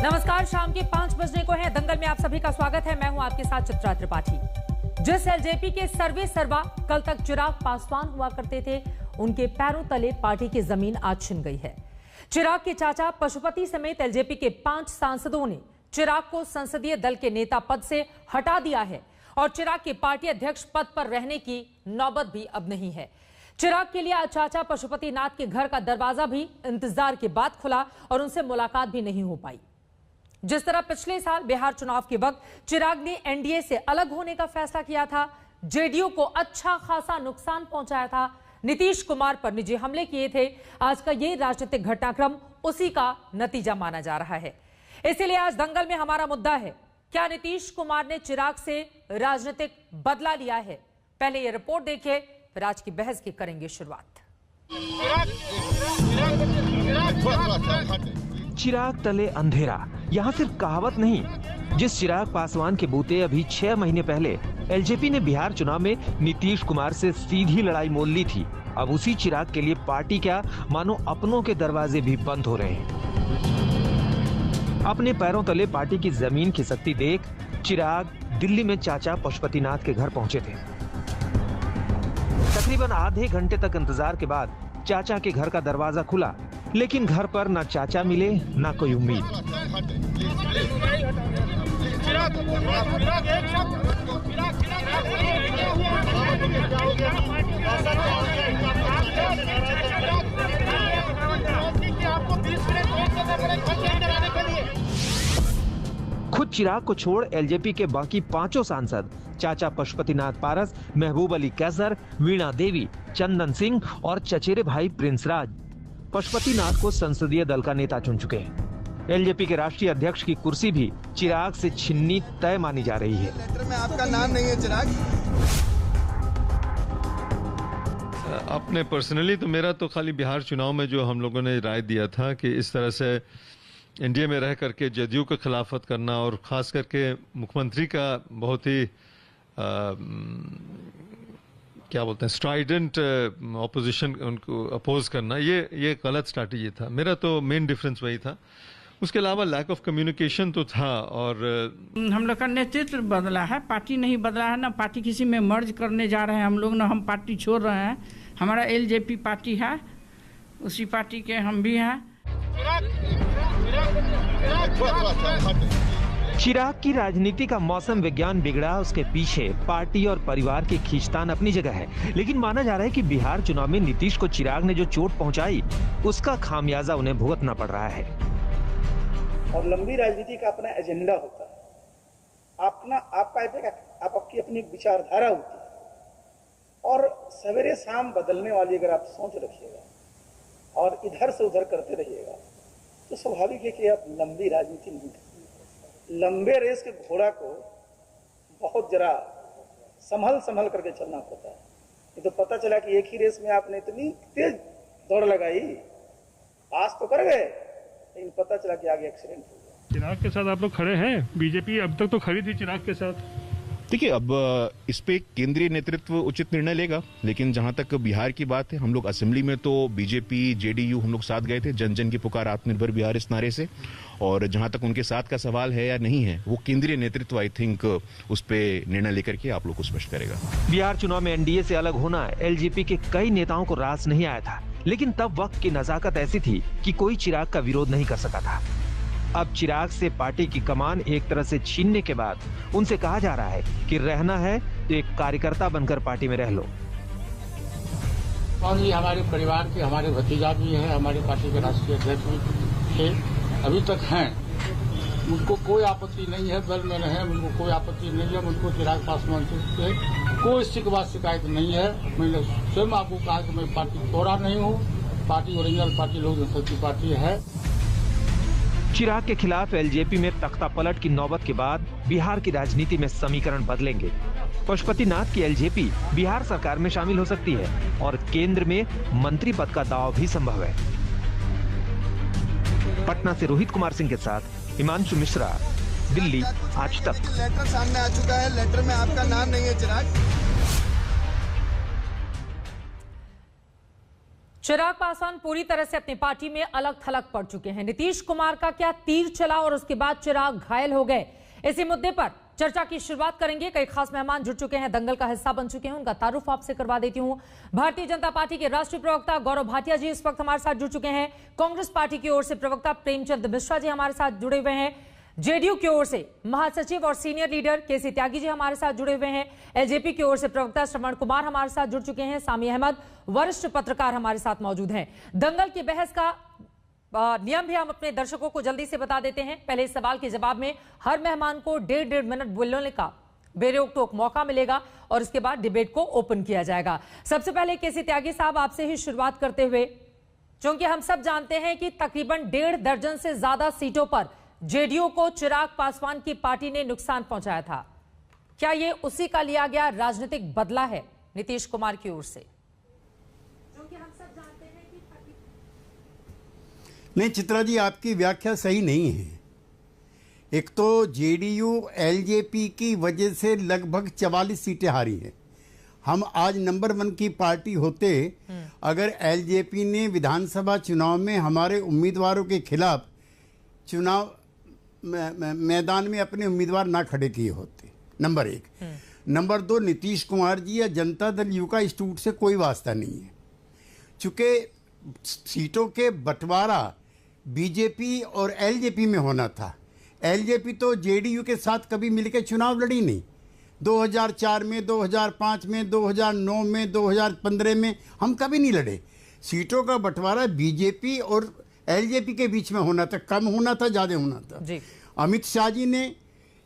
नमस्कार, शाम के 5 बजने को है। दंगल में आप सभी का स्वागत है। मैं हूं आपके साथ चित्रा त्रिपाठी। जिस एलजेपी के सर्वे सर्वा कल तक चिराग पासवान हुआ करते थे, उनके पैरों तले पार्टी की जमीन आज छिन गई है। चिराग के चाचा पशुपति समेत एलजेपी के 5 सांसदों ने चिराग को संसदीय दल के नेता पद से हटा दिया है और चिराग के पार्टी अध्यक्ष पद पर रहने की नौबत भी अब नहीं है। चिराग के लिए आज चाचा पशुपति नाथ के घर का दरवाजा भी इंतजार के बाद खुला और उनसे मुलाकात भी नहीं हो पाई। जिस तरह पिछले साल बिहार चुनाव के वक्त चिराग ने एनडीए से अलग होने का फैसला किया था, जेडीयू को अच्छा खासा नुकसान पहुंचाया था, नीतीश कुमार पर निजी हमले किए थे, आज का ये राजनीतिक घटनाक्रम उसी का नतीजा माना जा रहा है। इसीलिए आज दंगल में हमारा मुद्दा है, क्या नीतीश कुमार ने चिराग से राजनीतिक बदला लिया है? पहले ये रिपोर्ट देखिए, फिर आज की बहस की करेंगे शुरुआत। चिराग तले अंधेरा, यहाँ सिर्फ कहावत नहीं। जिस चिराग पासवान के बूते अभी 6 महीने पहले एलजेपी ने बिहार चुनाव में नीतीश कुमार से सीधी लड़ाई मोल ली थी, अब उसी चिराग के लिए पार्टी क्या मानो अपनों के दरवाजे भी बंद हो रहे हैं। अपने पैरों तले पार्टी की जमीन खिसकती देख चिराग दिल्ली में चाचा पशुपतिनाथ के घर पहुंचे थे। तकरीबन आधे घंटे तक इंतजार के बाद चाचा के घर का दरवाजा खुला, लेकिन घर पर ना चाचा मिले ना कोई उम्मीद। खुद चिराग को छोड़ एलजेपी के बाकी 5 सांसद चाचा पशुपतिनाथ पारस, महबूब अली कैसर, वीणा देवी, चंदन सिंह और चचेरे भाई प्रिंस राज पशुपतिनाथ को संसदीय दल का नेता चुन चुके हैं। एलजेपी के राष्ट्रीय अध्यक्ष की कुर्सी भी चिराग से छीननी तय मानी जा रही है। लेटर में आपका नाम नहीं है चिराग। अपने पर्सनली तो मेरा तो खाली बिहार चुनाव में जो हम लोगों ने राय दिया था कि इस तरह से एनडीए में रह करके जदयू का खिलाफत करना और खास करके मुख्यमंत्री का बहुत ही क्या बोलते हैं स्ट्राइडेंट ऑपोजिशन उनको अपोज करना, ये गलत स्ट्रैटेजी था। मेरा तो मेन डिफरेंस वही था। उसके अलावा लैक ऑफ कम्युनिकेशन तो था। और हम लोग का नेतृत्व बदला है, पार्टी नहीं बदला है ना। पार्टी किसी में मर्ज करने जा रहे हैं हम लोग, ना हम पार्टी छोड़ रहे हैं। हमारा एलजेपी पार्टी है, उसी पार्टी के हम भी हैं। चिराग की राजनीति का मौसम विज्ञान बिगड़ा, उसके पीछे पार्टी और परिवार की खींचतान अपनी जगह है, लेकिन माना जा रहा है कि बिहार चुनाव में नीतीश को चिराग ने जो चोट पहुंचाई, उसका खामियाजा उन्हें भुगतना पड़ रहा है। और लंबी राजनीति का अपना एजेंडा होता है, आपकी अपनी विचारधारा होती है, और सवेरे शाम बदलने वाली अगर आप सोच रखिएगा और इधर से उधर करते रहिएगा तो स्वाभाविक है कि आप लंबी राजनीति नहीं कर। लंबे रेस के घोड़ा को बहुत जरा संभल करके चलना पड़ता है। ये तो पता चला कि एक ही रेस में आपने इतनी तेज दौड़ लगाई, पास तो कर गए, लेकिन पता चला कि आगे एक्सीडेंट हो गया। चिराग के साथ आप लोग खड़े हैं, बीजेपी अब तक तो खड़ी थी चिराग के साथ। देखिए, अब इस पे केंद्रीय नेतृत्व उचित निर्णय लेगा, लेकिन जहां तक बिहार की बात है, हम लोग असेंबली में तो बीजेपी जेडीयू हम लोग साथ गए थे, जन जन की पुकार आत्मनिर्भर बिहार इस नारे से। और जहां तक उनके साथ का सवाल है या नहीं है, वो केंद्रीय नेतृत्व आई थिंक उस पे निर्णय लेकर के आप लोग को स्पष्ट करेगा। बिहार चुनाव में एनडीए से अलग होना एलजेपी के कई नेताओं को रास नहीं आया था, लेकिन तब वक्त की नजाकत ऐसी थी कि कोई चिराग का विरोध नहीं कर सका था। अब चिराग से पार्टी की कमान एक तरह से छीनने के बाद उनसे कहा जा रहा है कि रहना है तो एक कार्यकर्ता बनकर पार्टी में रह लो। और ये हमारे परिवार के, हमारे भतीजा भी है, हमारे पार्टी के राष्ट्रीय अध्यक्ष भी थे, अभी तक हैं। उनको कोई आपत्ति नहीं है दल में रहे, उनको कोई आपत्ति नहीं है। उनको चिराग पासवान से कोई शिकवा शिकायत नहीं है। मैंने स्वयं आपको कहा कि मैं पार्टी तोड़ा नहीं हूँ, पार्टी ओरिजिनल पार्टी लोक जनशक्ति पार्टी है। चिराग के खिलाफ एलजेपी में तख्ता पलट की नौबत के बाद बिहार की राजनीति में समीकरण बदलेंगे। पशुपतिनाथ की एलजेपी बिहार सरकार में शामिल हो सकती है और केंद्र में मंत्री पद का दाव भी संभव है। पटना से रोहित कुमार सिंह के साथ हिमांशु मिश्रा, दिल्ली आज तक। लेटर सामने आ चुका है, लेटर में आपका नाम नहीं है चिराग। चिराग पासवान पूरी तरह से अपनी पार्टी में अलग थलग पड़ चुके हैं। नीतीश कुमार का क्या तीर चला और उसके बाद चिराग घायल हो गए, इसी मुद्दे पर चर्चा की शुरुआत करेंगे। कई खास मेहमान जुड़ चुके हैं, दंगल का हिस्सा बन चुके हैं, उनका तारुफ आपसे करवा देती हूं। भारतीय जनता पार्टी के राष्ट्रीय प्रवक्ता गौरव भाटिया जी इस वक्त हमारे साथ जुड़ चुके हैं। कांग्रेस पार्टी की ओर से प्रवक्ता प्रेमचंद मिश्रा जी हमारे साथ जुड़े हुए हैं। जेडीयू की ओर से महासचिव और सीनियर लीडर केसी त्यागी जी हमारे साथ जुड़े हुए हैं। एलजेपी की ओर से प्रवक्ता श्रवण कुमार हमारे साथ जुड़ चुके हैं। सामी अहमद वरिष्ठ पत्रकार हमारे साथ मौजूद हैं। दंगल की बहस का नियम भी हम अपने दर्शकों को जल्दी से बता देते हैं। पहले इस सवाल के जवाब में हर मेहमान को 1.5 मिनट बोलने का बेरोक टोक मौका मिलेगा और इसके बाद डिबेट को ओपन किया जाएगा। सबसे पहले केसी त्यागी साहब आपसे ही शुरुआत करते हुए, क्योंकि हम सब जानते हैं कि तकरीबन 1.5 दर्जन से ज्यादा सीटों पर जेडीयू को चिराग पासवान की पार्टी ने नुकसान पहुंचाया था। क्या यह उसी का लिया गया राजनीतिक बदला है नीतीश कुमार की ओर से? नहीं चित्रा जी, आपकी व्याख्या सही नहीं है। एक तो जेडीयू एलजेपी की वजह से लगभग 44 सीटें हारी हैं। हम आज नंबर 1 की पार्टी होते अगर एलजेपी ने विधानसभा चुनाव में हमारे उम्मीदवारों के खिलाफ चुनाव मैदान में अपने उम्मीदवार ना खड़े किए होते, नंबर 1। नंबर 2, नीतीश कुमार जी या जनता दल यू का इस टूट से कोई वास्ता नहीं है। चूंकि सीटों के बंटवारा बीजेपी और एलजेपी में होना था। एलजेपी तो जेडीयू के साथ कभी मिलकर चुनाव लड़ी नहीं। 2004 में, 2005 में, 2009 में, 2015 में हम कभी नहीं लड़े। सीटों का बंटवारा बीजेपी और एलजेपी के बीच में होना था, कम होना था, ज़्यादा होना था जी। अमित शाह जी ने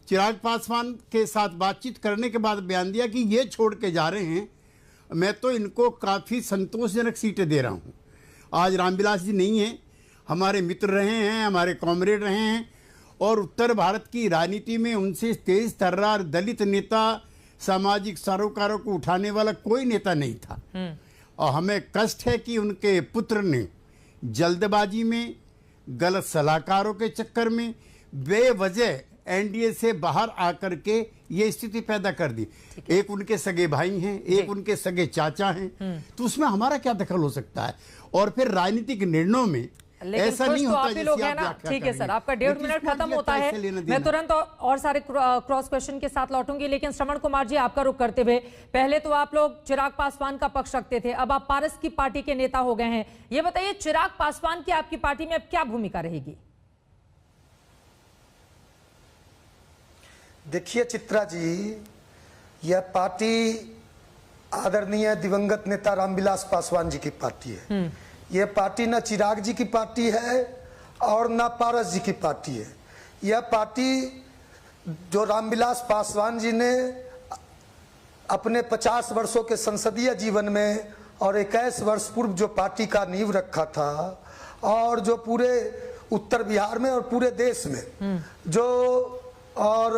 चिराग पासवान के साथ बातचीत करने के बाद बयान दिया कि ये छोड़ के जा रहे हैं, मैं तो इनको काफ़ी संतोषजनक सीटें दे रहा हूँ। आज रामविलास जी नहीं हैं, हमारे मित्र रहे हैं, हमारे कॉमरेड रहे हैं और उत्तर भारत की राजनीति में उनसे तेज तर्रार दलित नेता, सामाजिक सरोकारों को उठाने वाला कोई नेता नहीं था। और हमें कष्ट है कि उनके पुत्र ने जल्दबाजी में, गलत सलाहकारों के चक्कर में बेवजह एनडीए से बाहर आकर के ये स्थिति पैदा कर दी। एक उनके सगे भाई हैं, एक उनके सगे चाचा हैं, तो उसमें हमारा क्या दखल हो सकता है? और फिर राजनीतिक निर्णयों में ऐसा नहीं तो होता आप ही लोग हैं ना। ठीक है सर, आपका 1.5 मिनट खत्म होता है। मैं तुरंत और सारे क्रॉस क्वेश्चन के साथ लौटूंगी, लेकिन श्रवण कुमार जी आपका रुख करते हुए, पहले तो आप लोग चिराग पासवान का पक्ष रखते थे, अब आप पारस की पार्टी के नेता हो गए हैं। ये बताइए, चिराग पासवान की आपकी पार्टी में अब क्या भूमिका रहेगी? देखिए चित्रा जी, यह पार्टी आदरणीय दिवंगत नेता रामविलास पासवान जी की पार्टी है। यह पार्टी न चिराग जी की पार्टी है और न पारस जी की पार्टी है। यह पार्टी जो रामविलास पासवान जी ने अपने 50 वर्षों के संसदीय जीवन में और 21 वर्ष पूर्व जो पार्टी का नींव रखा था और जो पूरे उत्तर बिहार में और पूरे देश में जो और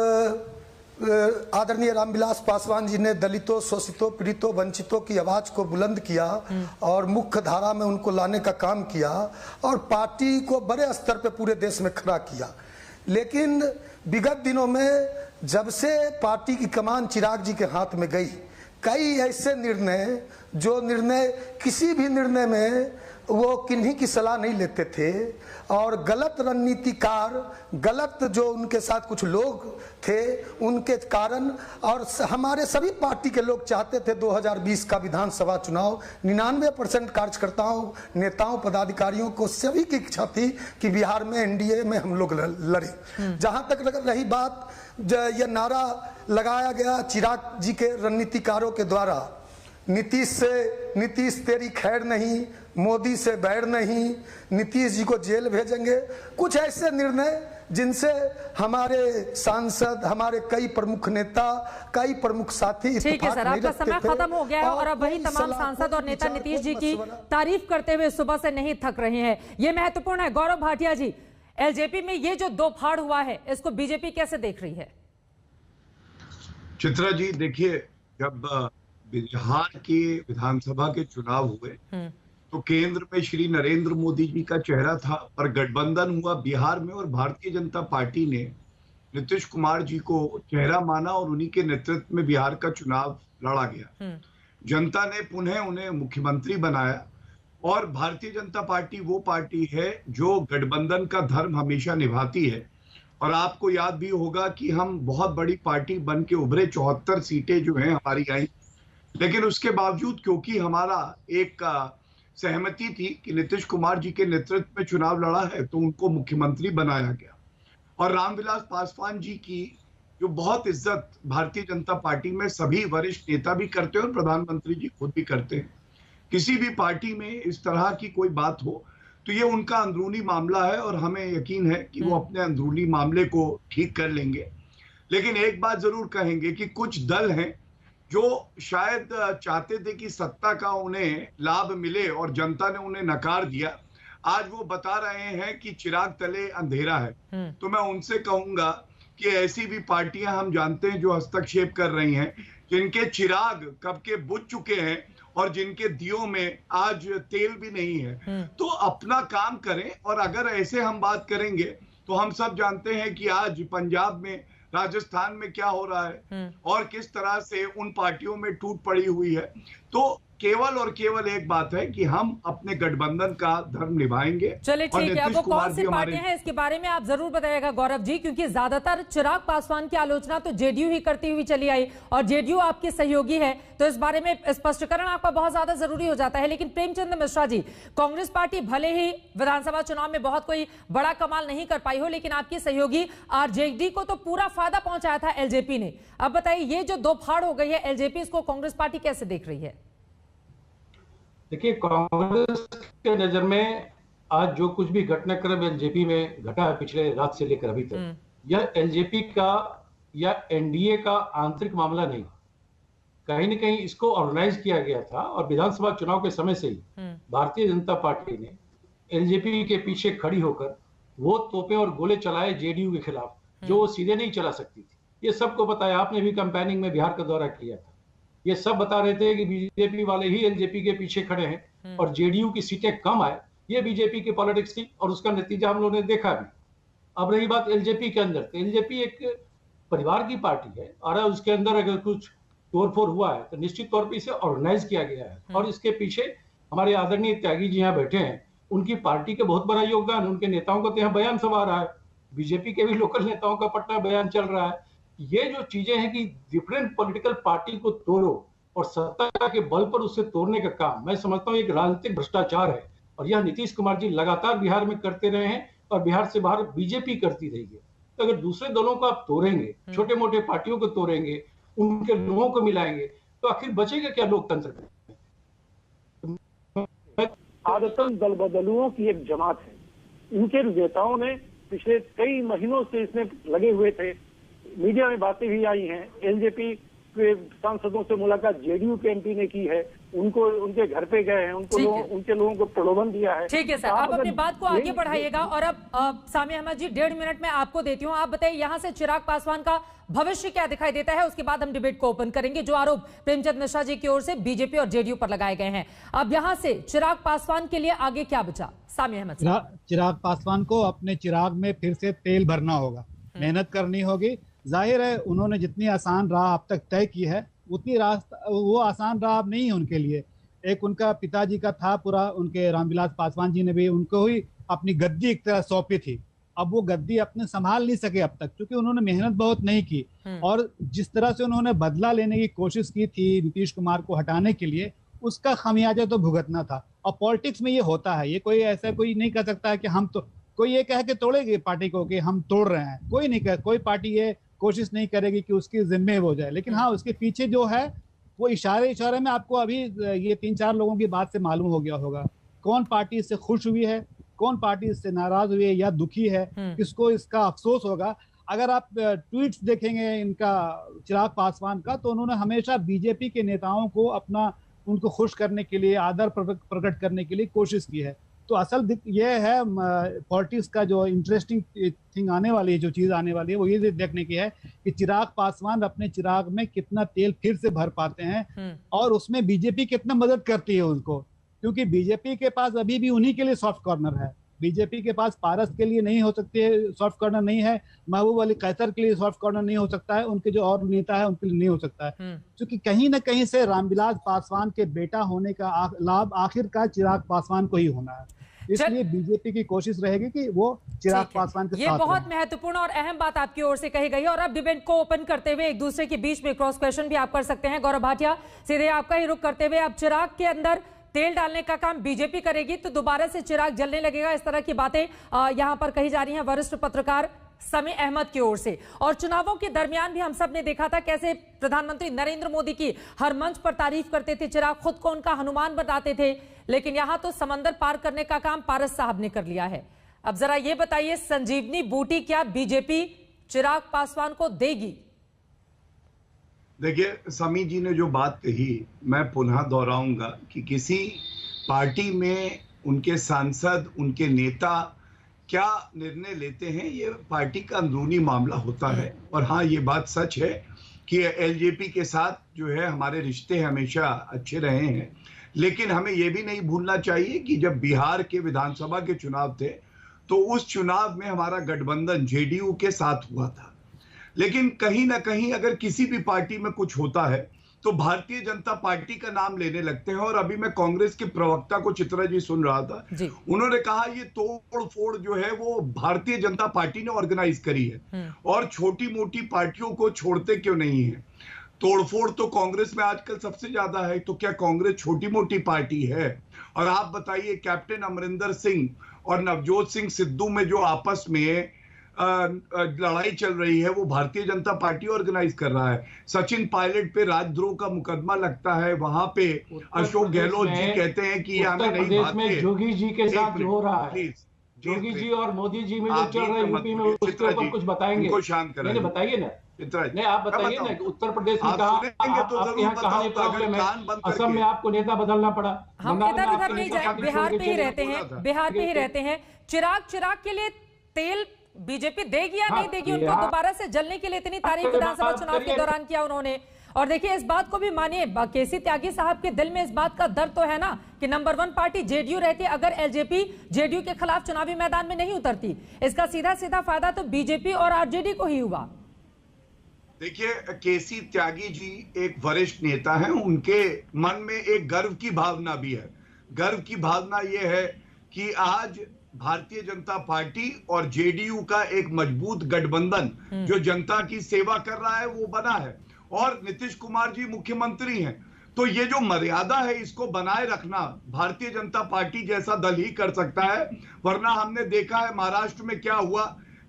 आदरणीय रामविलास पासवान जी ने दलितों, शोषितों, पीड़ितों, वंचितों की आवाज को बुलंद किया और मुख्य धारा में उनको लाने का काम किया और पार्टी को बड़े स्तर पे पूरे देश में खड़ा किया। लेकिन विगत दिनों में जब से पार्टी की कमान चिराग जी के हाथ में गई, कई ऐसे निर्णय जो निर्णय किसी भी निर्णय में वो किन्हीं की सलाह नहीं लेते थे और गलत रणनीतिकार, गलत जो उनके साथ कुछ लोग थे उनके कारण, और हमारे सभी पार्टी के लोग चाहते थे 2020 का विधानसभा चुनाव 99% कार्यकर्ताओं, नेताओं, पदाधिकारियों को सभी की इच्छा थी कि बिहार में एनडीए में हम लोग लड़े। जहां तक रही बात, यह नारा लगाया गया चिराग जी के रणनीतिकारों के द्वारा, नीतीश तेरी खैर नहीं, मोदी से बैर नहीं, नीतीश जी को जेल भेजेंगे, कुछ ऐसे निर्णय जिनसे हमारे सांसद, हमारे कई प्रमुख नेता, कई प्रमुख साथी। ठीक है सर, आपका समय खत्म हो गया है और अब वही तमाम सांसद और नेता नीतीश जी की तारीफ करते हुए सुबह से नहीं थक रहे हैं। ये महत्वपूर्ण है। गौरव भाटिया जी, एलजेपी में ये जो दो फाड़ हुआ है, इसको बीजेपी कैसे देख रही है? चित्रा जी देखिए, जब बिहार के विधानसभा के चुनाव हुए तो केंद्र में श्री नरेंद्र मोदी जी का चेहरा था, पर गठबंधन हुआ बिहार में और भारतीय जनता पार्टी ने नीतीश कुमार जी को चेहरा माना और उन्हीं के नेतृत्व में बिहार का चुनाव लड़ा गया। जनता ने पुनः उन्हें मुख्यमंत्री बनाया और भारतीय जनता पार्टी वो पार्टी है जो गठबंधन का धर्म हमेशा निभाती है। और आपको याद भी होगा कि हम बहुत बड़ी पार्टी बन के उभरे, 74 सीटें जो हैं हमारी आई, लेकिन उसके बावजूद क्योंकि हमारा एक सहमति थी कि नीतीश कुमार जी के नेतृत्व में चुनाव लड़ा है तो उनको मुख्यमंत्री बनाया गया। और रामविलास पासवान जी की जो बहुत इज्जत भारतीय जनता पार्टी में सभी वरिष्ठ नेता भी करते हैं और प्रधानमंत्री जी खुद भी करते हैं। किसी भी पार्टी में इस तरह की कोई बात हो तो ये उनका अंदरूनी मामला है और हमें यकीन है कि वो अपने अंदरूनी मामले को ठीक कर लेंगे। लेकिन एक बात जरूर कहेंगे कि कुछ दल हैं जो शायद चाहते थे कि सत्ता का उन्हें लाभ मिले और जनता ने उन्हें नकार दिया। आज वो बता रहे हैं कि चिराग तले अंधेरा है। तो मैं उनसे कहूंगा कि ऐसी भी पार्टियां हम जानते हैं जो हस्तक्षेप कर रही हैं, जिनके चिराग कब के बुझ चुके हैं और जिनके दियों में आज तेल भी नहीं है। तो अपना काम करें। और अगर ऐसे हम बात करेंगे तो हम सब जानते हैं कि आज पंजाब में, राजस्थान में क्या हो रहा है और किस तरह से उन पार्टियों में टूट पड़ी हुई है। तो केवल और केवल एक बात है कि हम अपने गठबंधन का धर्म निभाएंगे। चलिए ठीक है, अब वो कौन सी पार्टियां हैं इसके बारे में आप जरूर बताइएगा गौरव जी, क्योंकि ज्यादातर चिराग पासवान की आलोचना तो जेडीयू ही करती हुई चली आई और जेडीयू आपके सहयोगी है, तो इस बारे में स्पष्टीकरण आपका बहुत ज्यादा जरूरी हो जाता है। लेकिन प्रेमचंद मिश्रा जी, कांग्रेस पार्टी भले ही विधानसभा चुनाव में बहुत कोई बड़ा कमाल नहीं कर पाई हो, लेकिन आपके सहयोगी आरजेडी को तो पूरा फायदा पहुंचाया था एलजेपी ने। अब बताइए, ये जो दो फाड़ हो गई है एलजेपी, इसको कांग्रेस पार्टी कैसे देख रही है? देखिए, कांग्रेस के नजर में आज जो कुछ भी घटनाक्रम एलजेपी में घटा है पिछले रात से लेकर अभी तक, यह एलजेपी का या एनडीए का आंतरिक मामला नहीं, कहीं न कहीं इसको ऑर्गेनाइज किया गया था। और विधानसभा चुनाव के समय से ही भारतीय जनता पार्टी ने एलजेपी के पीछे खड़ी होकर वो तोपे और गोले चलाए जेडीयू के खिलाफ, जो वो सीधे नहीं चला सकती थी। ये सबको बताया, आपने भी कैंपेनिंग में बिहार का दौरा किया था। ये सब बता रहे थे कि बीजेपी वाले ही एलजेपी के पीछे खड़े हैं और जेडीयू की सीटें कम आए, ये बीजेपी की पॉलिटिक्स थी और उसका नतीजा हम लोगों ने देखा भी। अब रही बात एलजेपी के अंदर, तो एलजेपी एक परिवार की पार्टी है और उसके अंदर अगर कुछ तोड़फोड़ हुआ है तो निश्चित तौर पर इसे ऑर्गेनाइज किया गया है और इसके पीछे हमारे आदरणीय त्यागी जी यहाँ बैठे हैं, उनकी पार्टी का बहुत बड़ा योगदान। उनके नेताओं का तो यहाँ बयान सब आ रहा है, बीजेपी के भी लोकल नेताओं का पटना बयान चल रहा है। ये जो चीजें हैं कि डिफरेंट पॉलिटिकल पार्टी को तोड़ो और सत्ता के बल पर उसे तोड़ने का काम, मैं समझता हूँ एक राजनीतिक भ्रष्टाचार है और यह नीतीश कुमार जी लगातार बिहार में करते रहे हैं और बिहार से बाहर बीजेपी करती रही है। तो अगर दूसरे दलों को आप तोड़ेंगे, छोटे मोटे पार्टियों को तोड़ेंगे, उनके लोगों को मिलाएंगे, तो आखिर बचेगा क्या लोकतंत्र में? आदतन दल बदलुओं की एक जमात है। इनके नेताओं ने पिछले कई महीनों से इसमें लगे हुए थे, मीडिया में बातें भी आई हैं, एलजेपी के सांसदों से मुलाकात जेडीयू के एमपी ने की है, उनको उनके घर पे गए हैं, उनके लोगों को प्रलोभन दिया है। ठीक है सर, आप अपनी बात को आगे बढ़ाइएगा। और अब सामी अहमद जी, 1.5 मिनट में आपको देती हूँ। आप बताइए, यहाँ से चिराग पासवान का भविष्य क्या दिखाई देता है? उसके बाद हम डिबेट को ओपन करेंगे। जो आरोप प्रेमचंद मिश्रा जी की ओर से बीजेपी और जेडीयू पर लगाए गए हैं, अब यहाँ से चिराग पासवान के लिए आगे क्या बचा? सामी अहमद। चिराग पासवान को अपने चिराग में फिर से तेल भरना होगा, मेहनत करनी होगी। जाहिर है उन्होंने जितनी आसान राह अब तक तय की है उतनी रास्ता, वो आसान राह अब नहीं है उनके लिए। एक उनका पिताजी का था पूरा, उनके रामविलास पासवान जी ने भी उनको ही अपनी गद्दी एक तरह सौंपी थी। अब वो गद्दी अपने संभाल नहीं सके अब तक, क्योंकि उन्होंने मेहनत बहुत नहीं की और जिस तरह से उन्होंने बदला लेने की कोशिश की थी नीतीश कुमार को हटाने के लिए, उसका खमियाजा तो भुगतना था। और पॉलिटिक्स में ये होता है, ये कोई ऐसा कोई नहीं कर सकता है कि हम तो कोई ये कह के तोड़ेगी पार्टी को कि हम तोड़ रहे हैं, कोई नहीं कर, कोई पार्टी ये कोशिश नहीं करेगी कि उसकी जिम्मे हो जाए। लेकिन हाँ, उसके पीछे जो है वो इशारे में आपको अभी ये 3-4 लोगों की बात से मालूम हो गया होगा कौन पार्टी इससे खुश हुई है, कौन पार्टी इससे नाराज हुई है या दुखी है, किसको इसका अफसोस होगा। अगर आप ट्वीट्स देखेंगे इनका, चिराग पासवान का, तो उन्होंने हमेशा बीजेपी के नेताओं को अपना, उनको खुश करने के लिए, आदर प्रकट करने के लिए कोशिश की है। तो असल ये है पॉलिटिक्स का जो इंटरेस्टिंग थिंग आने वाली है, जो चीज आने वाली है, वो ये देखने की है कि चिराग पासवान अपने चिराग में कितना तेल फिर से भर पाते हैं और उसमें बीजेपी कितना मदद करती है उनको, क्योंकि बीजेपी के पास अभी भी उन्हीं के लिए सॉफ्ट कॉर्नर है। बीजेपी के पास पारस के लिए नहीं हो सकती है सॉफ्ट कॉर्नर नहीं है, महबूब अली कैसर के लिए सॉफ्ट कॉर्नर नहीं हो सकता है, उनके जो और नेता है उनके लिए नहीं हो सकता है, क्योंकि कहीं ना कहीं से रामविलास पासवान के बेटा होने का लाभ आखिरकार चिराग पासवान को ही होना है। इसलिए बीजेपी की कोशिश रहेगी कि वो चिराग पासवान के साथ। ये बहुत महत्वपूर्ण और अहम बात आपकी ओर से कही गई है। और अब डिबेट को ओपन करते हुए एक दूसरे के बीच में क्रॉस क्वेश्चन भी आप कर सकते हैं। गौरव भाटिया, सीधे आपका ही रुख करते हुए, अब चिराग के अंदर तेल डालने का काम बीजेपी करेगी तो दोबारा से चिराग जलने लगेगा, इस तरह की बातें यहां पर कही जा रही हैं वरिष्ठ पत्रकार समी अहमद की ओर से। और चुनावों के दरमियान भी हम सब ने देखा था कैसे प्रधानमंत्री नरेंद्र मोदी की हर मंच पर तारीफ करते थे चिराग, खुद को उनका हनुमान बताते थे, लेकिन यहां तो समंदर पार करने का काम पारस साहब ने कर लिया है। अब जरा ये बताइए, संजीवनी बूटी क्या बीजेपी चिराग पासवान को देगी? देखिए, समी जी ने जो बात कही मैं पुनः दोहराऊंगा कि किसी पार्टी में उनके सांसद, उनके नेता क्या निर्णय लेते हैं, ये पार्टी का अंदरूनी मामला होता है। और हाँ, ये बात सच है कि एलजेपी के साथ जो है हमारे रिश्ते हमेशा अच्छे रहे हैं, लेकिन हमें ये भी नहीं भूलना चाहिए कि जब बिहार के विधानसभा के चुनाव थे तो उस चुनाव में हमारा गठबंधन जेडीयू के साथ हुआ था। लेकिन कहीं ना कहीं अगर किसी भी पार्टी में कुछ होता है तो भारतीय जनता पार्टी का नाम लेने लगते हैं। और अभी मैं कांग्रेस के प्रवक्ता को चित्रा जी सुन रहा था, उन्होंने कहा ये तोड़ फोड़ जो है वो भारतीय जनता पार्टी ने ऑर्गेनाइज करी है और छोटी मोटी पार्टियों को छोड़ते क्यों नहीं है। तोड़फोड़ तो कांग्रेस में आजकल सबसे ज्यादा है, तो क्या कांग्रेस छोटी मोटी पार्टी है? और आप बताइए, कैप्टन अमरिंदर सिंह और नवजोत सिंह सिद्धू में जो आपस में लड़ाई चल रही है वो भारतीय जनता पार्टी ऑर्गेनाइज कर रहा है। सचिन पायलट पे राजद्रोह का मुकदमा लगता है, वहां पे अशोक गहलोत जी कहते हैं कि हमें नहीं भागते। जोगी जी के साथ जो हो रहा है, जोगी जी और मोदी जी में जो चल रहा है यूपी में, उसके ऊपर कुछ बताएंगे? उनको शांत कराइए। बताइए ना, नहीं आप बताइए ना, उत्तर प्रदेश में कहा आपके यहाँ कहा प्रॉब्लम है, असम में आपको नेता बदलना पड़ा। हम इधर उधर नहीं जाए, बिहार पे ही रहते हैं, बिहार पे ही रहते हैं। चिराग के लिए तेल बीजेपी देगी या नहीं देगी? उनको दोबारा से जलने के लिए इतनी तारीफ विधानसभा चुनाव के दौरान किया उन्होंने। और देखिए, इस बात को भी मानिए, केसी त्यागी साहब के दिल में इस बात का दर्द तो है ना कि नंबर 1 पार्टी जेडीयू रहती, अगर एलजेपी जेडीयू के खिलाफ चुनावी मैदान में नहीं उतरती, इसका सीधा सीधा फायदा तो बीजेपी और आरजेडी को ही हुआ। देखिए, केसी त्यागी जी एक वरिष्ठ नेता हैं, उनके मन में एक गर्व की भावना भी है। गर्व की भावना यह है कि आज भारतीय जनता पार्टी और जेडीयू का एक मजबूत गठबंधन जो जनता की सेवा कर रहा है वो बना है, और नीतीश कुमार जी मुख्यमंत्री हैं। तो ये जो मर्यादा है इसको बनाए रखना भारतीय जनता पार्टी जैसा दल ही कर सकता है, वरना हमने देखा है महाराष्ट्र में क्या हुआ।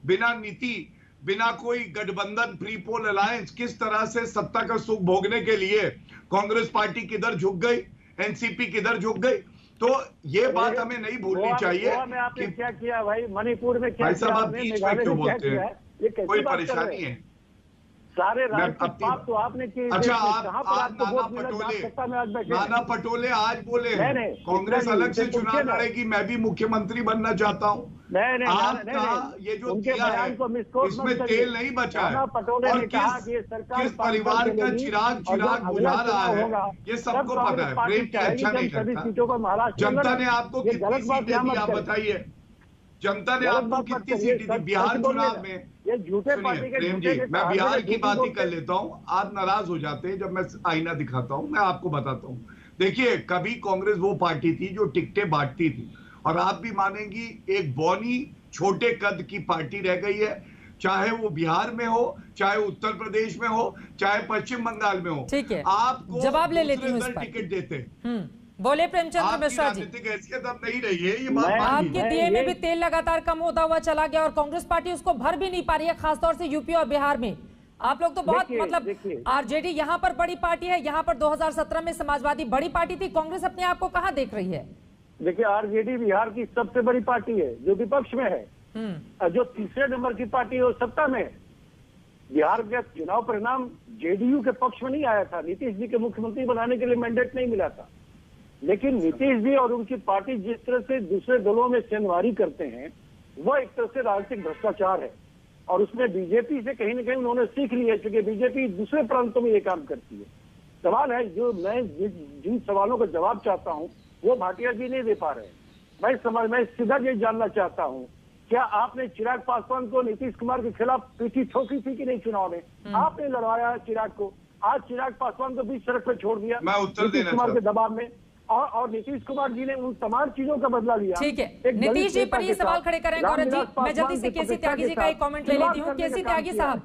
बिना नीति, बिना कोई गठबंधन, प्री पोल अलायंस, किस तरह से सत्ता का सुख भोगने के लिए कांग्रेस पार्टी किधर झुक गई, एनसीपी किधर झुक गई। तो ये बात हमें नहीं भूलनी चाहिए में आपने क्या किया भाई, मणिपुर में क्या किया, मेघालय में क्या किया है, ये कोई परेशानी है? सारे राजनीतिक पाप तो आपने किए। अच्छा, आप नाना पटोले आज बोले कांग्रेस अलग से चुनाव लड़ेगी, मैं भी मुख्यमंत्री बनना चाहता हूँ। आपका ये जो किया है इसमें तेल नहीं बचा है, और किस परिवार का चिराग बुझा रहा है ये सबको पता है। प्रेम की अच्छा नहीं लगता। जनता ने आपको कितनी सीटें दी आप बताइए, जनता ने आपको कितनी सीटें दी बिहार चुनाव में? प्रेम जी, मैं बिहार की बात ही कर लेता हूँ, आप नाराज हो जाते हैं जब मैं आईना दिखाता हूँ। मैं आपको बताता हूँ, देखिए, कभी कांग्रेस वो पार्टी थी जो टिकटें बांटती थी, और आप भी मानेंगी एक बौनी छोटे कद की पार्टी रह गई है, चाहे वो बिहार में हो, चाहे उत्तर प्रदेश में हो, चाहे पश्चिम बंगाल में हो। ठीक है, आपको जवाब ले लेती हूं, टिकट देते। बोले प्रेमचंद्र मिश्रा जी, हैसियत अब नहीं रही है, ये बात आपके दिए में भी तेल लगातार कम होता हुआ चला गया और कांग्रेस पार्टी उसको भर भी नहीं पा रही है, खासतौर से यूपी और बिहार में। आप लोग तो बहुत मतलब आरजेडी यहाँ पर बड़ी पार्टी है, यहाँ पर 2017 में समाजवादी बड़ी पार्टी थी, कांग्रेस अपने आप को कहाँ देख रही है? देखिए, आरजेडी बिहार की सबसे बड़ी पार्टी है जो विपक्ष में है, जो तीसरे नंबर की पार्टी है वो सत्ता में है। बिहार का चुनाव परिणाम जेडीयू के पक्ष में नहीं आया था, नीतीश जी के मुख्यमंत्री बनाने के लिए मैंडेट नहीं मिला था, लेकिन नीतीश जी और उनकी पार्टी जिस तरह से दूसरे दलों में सेंधमारी करते हैं वह एक तरह से राजनीतिक भ्रष्टाचार है, और उसमें बीजेपी से कहीं ना कहीं उन्होंने सीख लिया है, क्योंकि बीजेपी दूसरे प्रांतों में ये काम करती है। सवाल है, जो मैं जिन सवालों का जवाब चाहता हूं वो भाटिया जी नहीं दे पा रहे हैं। मैं सीधा ये जानना चाहता हूँ, क्या आपने चिराग पासवान को नीतीश कुमार के खिलाफ पीठी ठोकी थी कि नहीं चुनाव में? आपने लड़वाया चिराग को, आज चिराग पासवान को बीच सड़क पर छोड़ दिया मैं उत्तर नीतीश देना कुमार के दबाव में, और नीतीश कुमार जी ने उन तमाम चीजों का बदला लिया। ठीक है, नीतीश जी पर ये सवाल खड़े करें गौरव जी। मैं जल्दी से केसी त्यागी जी का एक कमेंट ले लेती हूँ। केसी त्यागी साहब,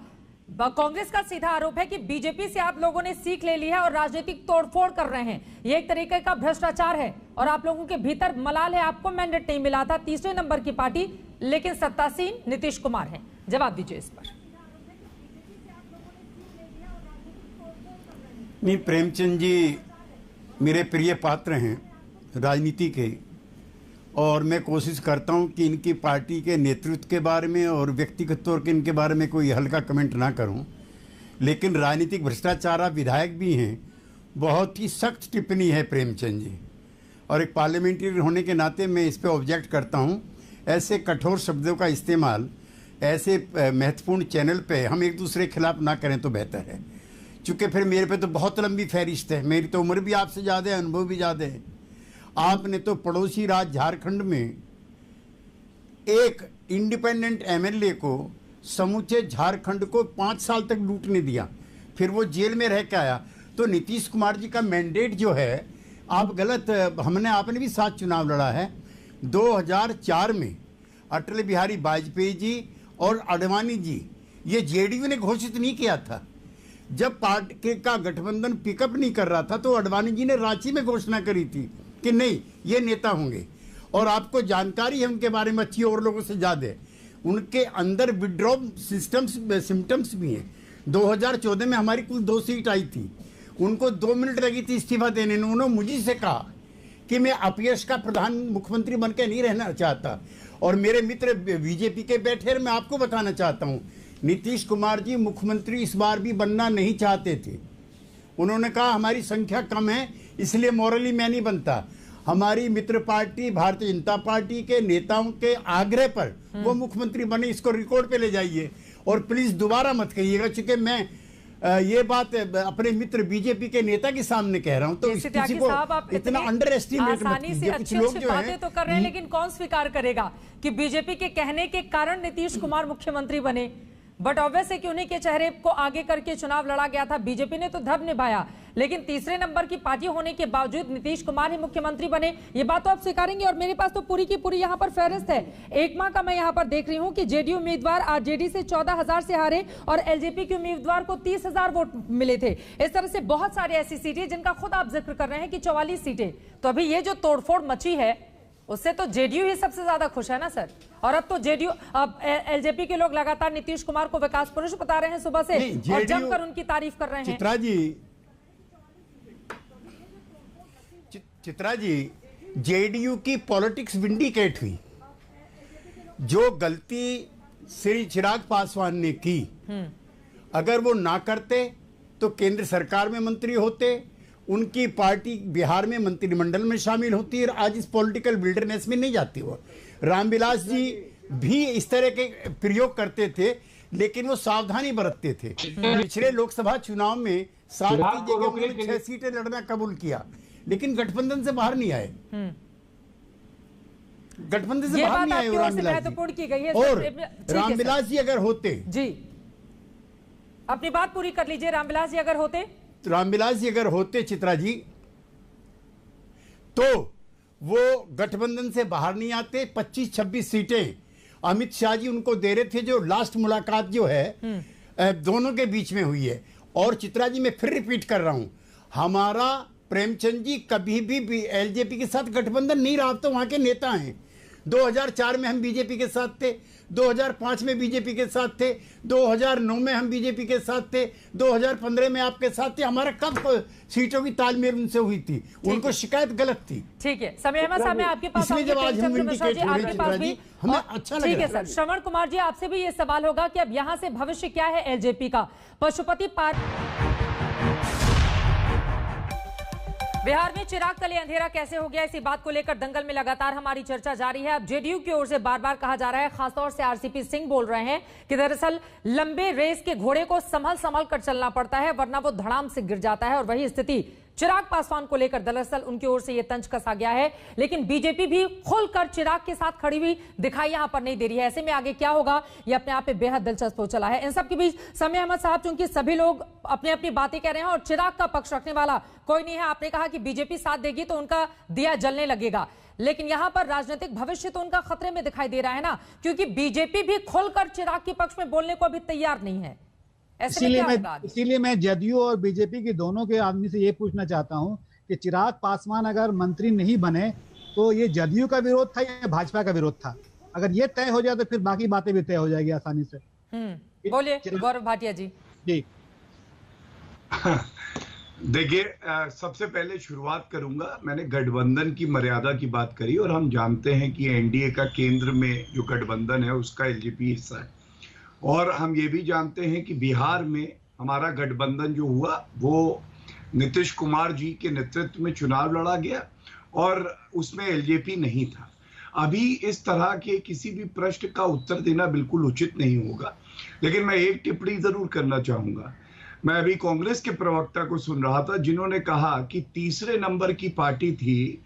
कांग्रेस का सीधा आरोप है कि बीजेपी से आप लोगों ने सीख ले ली है और राजनीतिक तोड़फोड़ कर रहे हैं, ये एक तरीके का भ्रष्टाचार है और आप लोगों के भीतर मलाल है, आपको मैंडेट नहीं मिला था, तीसरे नंबर की पार्टी, लेकिन सत्तासीन नीतीश कुमार है। जवाब दीजिए इस पर। नहीं, प्रेमचंद जी मेरे प्रिय पात्र हैं राजनीति के, और मैं कोशिश करता हूं कि इनकी पार्टी के नेतृत्व के बारे में और व्यक्तिगत तौर के इनके बारे में कोई हल्का कमेंट ना करूं, लेकिन राजनीतिक भ्रष्टाचार विधायक भी हैं, बहुत ही सख्त टिप्पणी है प्रेमचंद जी, और एक पार्लियामेंट्री होने के नाते मैं इस पर ऑब्जेक्ट करता हूं। ऐसे कठोर शब्दों का इस्तेमाल ऐसे महत्वपूर्ण चैनल पे हम एक दूसरे के खिलाफ ना करें तो बेहतर है, चूँकि फिर मेरे पे तो बहुत लंबी फहरिस्त है, मेरी तो उम्र भी आपसे ज़्यादा है, अनुभव भी ज़्यादा है। आपने तो पड़ोसी राज्य झारखंड में एक इंडिपेंडेंट एमएलए को समूचे झारखंड को 5 साल तक लूटने दिया, फिर वो जेल में रह के आया। तो नीतीश कुमार जी का मैंडेट जो है, आप गलत, आपने भी साथ चुनाव लड़ा है 2004 में, अटल बिहारी वाजपेयी जी और आडवाणी जी, ये जेडीयू ने घोषित नहीं किया था। जब पार्टी का गठबंधन पिकअप नहीं कर रहा था तो आडवाणी जी ने रांची में घोषणा करी थी कि नहीं ये नेता होंगे, और आपको जानकारी है उनके बारे में अच्छी और लोगों से ज़्यादा। उनके अंदर विड्रॉ सिम्टम्स भी हैं। 2014 में हमारी कुल 2 सीट आई थी, उनको 2 मिनट लगी थी इस्तीफा देने में। उन्होंने मुझे से कहा कि मैं अपयश का प्रधान मुख्यमंत्री बन के नहीं रहना चाहता, और मेरे मित्र बीजेपी के बैठे, मैं आपको बताना चाहता हूँ नीतीश कुमार जी मुख्यमंत्री इस बार भी बनना नहीं चाहते थे। उन्होंने कहा हमारी संख्या कम है इसलिए मॉरली मैं नहीं बनता। हमारी मित्र पार्टी भारतीय जनता पार्टी के नेताओं के आग्रह पर वो मुख्यमंत्री बने, इसको रिकॉर्ड पे ले जाइए और प्लीज दोबारा मत कहिएगा, क्योंकि मैं ये बात अपने मित्र बीजेपी के नेता के सामने कह रहा हूं, तो किसी को इतना अंडर एस्टिमेट मत कीजिए। कुछ लोग जो बातें तो कर रहे हैं, लेकिन कौन स्वीकार करेगा कि बीजेपी के कहने के कारण नीतीश कुमार मुख्यमंत्री बने? बट ऑब्वियस है कि उन्हीं के चेहरे को आगे करके चुनाव लड़ा गया था। बीजेपी ने तो धर्म निभाया, लेकिन तीसरे नंबर की पार्टी होने के बावजूद नीतीश कुमार ही मुख्यमंत्री बने, ये बात तो आप स्वीकारेंगे। और मेरे पास तो पूरी की पूरी यहाँ पर फहरिस्त है। एक माह का मैं यहाँ पर देख रही हूँ कि जेडीयू उम्मीदवार आरजेडी से 14,000 से हारे और एलजेपी के उम्मीदवार को 30,000 वोट मिले थे। इस तरह से बहुत सारी ऐसी सीटें जिनका खुद आप जिक्र कर रहे हैं कि 44 सीटें। तो अभी ये जो तोड़फोड़ मची है उससे तो जेडीयू ही सबसे ज्यादा खुश है ना सर। और अब तो जेडीयू, अब एलजेपी के लोग लगातार नीतीश कुमार को विकास पुरुष बता रहे हैं सुबह से, और जमकर उनकी तारीफ कर रहे हैं। चित्रा जी, जेडीयू की पॉलिटिक्स विंडिकेट हुई। जो गलती श्री चिराग पासवान ने की, अगर वो ना करते तो केंद्र सरकार में मंत्री होते, उनकी पार्टी बिहार में मंत्रिमंडल में शामिल होती है, और आज इस पॉलिटिकल विल्डरनेस में नहीं जाती। वो रामविलास जी भी इस तरह के प्रयोग करते थे, लेकिन वो सावधानी बरतते थे। पिछले लोकसभा चुनाव में 7 की जगह उन्होंने 6 सीटें लड़ना कबूल किया, लेकिन गठबंधन से बाहर नहीं आए। गठबंधन से बाहर नहीं आए और रामविलास जी अगर होते, जी अपनी बात पूरी कर लीजिए। रामविलास जी अगर होते, रामविलास जी अगर होते चित्रा जी, तो वो गठबंधन से बाहर नहीं आते। 25-26 सीटें अमित शाह जी उनको दे रहे थे, जो लास्ट मुलाकात जो है दोनों के बीच में हुई है। और चित्रा जी मैं फिर रिपीट कर रहा हूं, हमारा प्रेमचंद जी कभी भी एलजेपी के साथ गठबंधन नहीं रहा, तो वहां के नेता हैं। 2004 में हम बीजेपी के साथ थे, 2005 में बीजेपी के साथ थे, 2009 में हम बीजेपी के साथ थे, 2015 में आपके साथ थे। हमारा कब सीटों की तालमेल उनसे हुई थी? उनको शिकायत गलत थी। ठीक है, समय अहमद साहब मैं आपके पास जब आज हम इंडिकेट हो रहे हैं, हमें अच्छा लगा। ठीक है सर, श्रवण कुमार जी आपसे भी ये सवाल होगा कि अब यहाँ से भविष्य क्या है एलजेपी का? पशुपति बिहार में चिराग तले अंधेरा कैसे हो गया, इसी बात को लेकर दंगल में लगातार हमारी चर्चा जारी है। अब जेडीयू की ओर से बार बार कहा जा रहा है, खासतौर से आरसीपी सिंह बोल रहे हैं कि दरअसल लंबे रेस के घोड़े को संभल कर चलना पड़ता है, वरना वो धड़ाम से गिर जाता है। और वही स्थिति चिराग पासवान को लेकर दरअसल उनकी ओर से यह तंज कसा गया है, लेकिन बीजेपी भी खुलकर चिराग के साथ खड़ी हुई दिखाई यहां पर नहीं दे रही है। ऐसे में आगे क्या होगा यह अपने आप में बेहद दिलचस्प हो चला है। इन सब के बीच समी अहमद साहब, चूंकि सभी लोग अपनी अपनी बातें कह रहे हैं और चिराग का पक्ष रखने वाला कोई नहीं है। आपने कहा कि बीजेपी साथ देगी तो उनका दिया जलने लगेगा, लेकिन यहां पर राजनीतिक भविष्य तो उनका खतरे में दिखाई दे रहा है ना, क्योंकि बीजेपी भी खुलकर चिराग के पक्ष में बोलने को अभी तैयार नहीं है। इसीलिए मैं जदयू और बीजेपी के दोनों के आदमी से ये पूछना चाहता हूं कि चिराग पासवान अगर मंत्री नहीं बने तो ये जदयू का विरोध था या भाजपा का विरोध था? अगर ये तय हो जाए तो फिर बाकी बातें भी तय हो जाएगी आसानी से। बोलिए गौरव भाटिया जी। जी देखिए, सबसे पहले शुरुआत करूंगा, मैंने गठबंधन की मर्यादा की बात करी और हम जानते हैं कि एनडीए का केंद्र में जो गठबंधन है उसका एलजेपी हिस्सा है, और हम ये भी जानते हैं कि बिहार में हमारा गठबंधन जो हुआ वो नीतीश कुमार जी के नेतृत्व में चुनाव लड़ा गया और उसमें एलजेपी नहीं था। अभी इस तरह के किसी भी प्रश्न का उत्तर देना बिल्कुल उचित नहीं होगा, लेकिन मैं एक टिप्पणी जरूर करना चाहूंगा। मैं अभी कांग्रेस के प्रवक्ता को सुन रहा था जिन्होंने कहा कि तीसरे नंबर की पार्टी थी